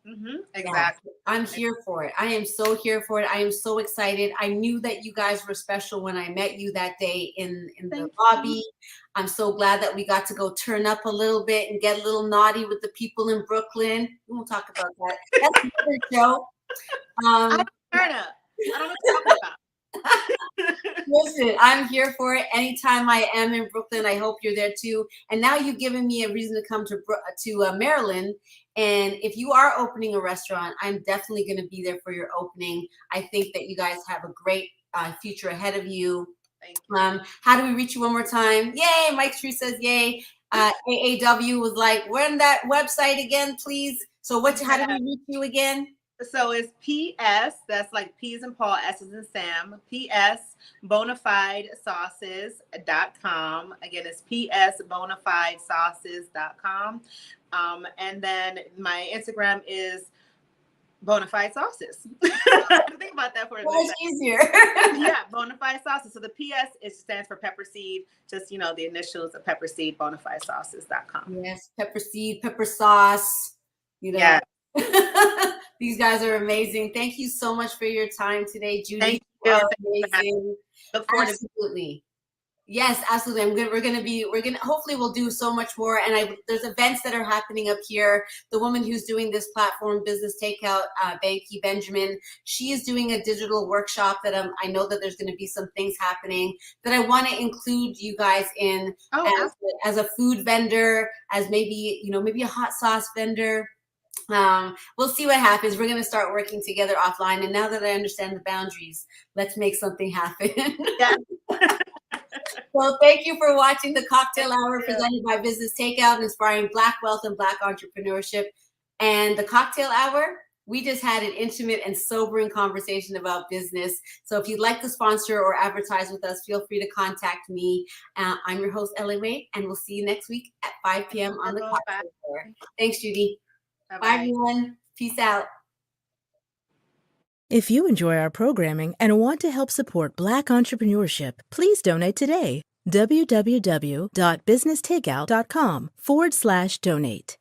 Exactly. Yeah, I'm here for it. I am so here for it. I am so excited. I knew that you guys were special when I met you that day in the lobby. I'm so glad that we got to go turn up a little bit and get a little naughty with the people in Brooklyn. We won't talk about that. That's another show. I don't turn up. I don't know what you're talking about. Listen, I'm here for it. Anytime I am in Brooklyn, I hope you're there too. And now you've given me a reason to come to Maryland. And if you are opening a restaurant, I'm definitely going to be there for your opening. I think that you guys have a great future ahead of you. Thank you. How do we reach you one more time? Yay! Mike Tree says yay. AAW was like, "Where's that website again, please?" So how do we reach you again? So it's PS, that's like P's and Paul, S's and Sam, PS bonafidesauces.com. Again, it's PS bonafidesauces.com. And then my Instagram is Bonafide Sauces. Think about that for a second. It's easier. Yeah, Bonafide Sauces. So the PS stands for pepper seed, just, the initials of pepper seed, bonafidesauces.com. Yes, pepper seed, pepper sauce, Yeah. These guys are amazing. Thank you so much for your time today, Judy. Thank you. You. Amazing. Absolutely. Yes, absolutely. Hopefully we'll do so much more. And there's events that are happening up here. The woman who's doing this platform, Business Takeout, Banky Benjamin, she is doing a digital workshop that I know that there's going to be some things happening that I want to include you guys in as a food vendor, as maybe a hot sauce vendor. We'll see what happens. We're going to start working together offline. And now that I understand the boundaries, let's make something happen. Yeah. So thank you for watching the Cocktale Hour presented by Business Takeout, inspiring Black wealth and Black entrepreneurship. And the Cocktale Hour, we just had an intimate and sobering conversation about business. So if you'd like to sponsor or advertise with us, feel free to contact me. I'm your host, Ellie Wade, and we'll see you next week at 5 p.m. on the Cocktale Hour. Thanks, Judy. Bye, everyone. Peace out. If you enjoy our programming and want to help support Black entrepreneurship, please donate today. www.businesstakeout.com/donate.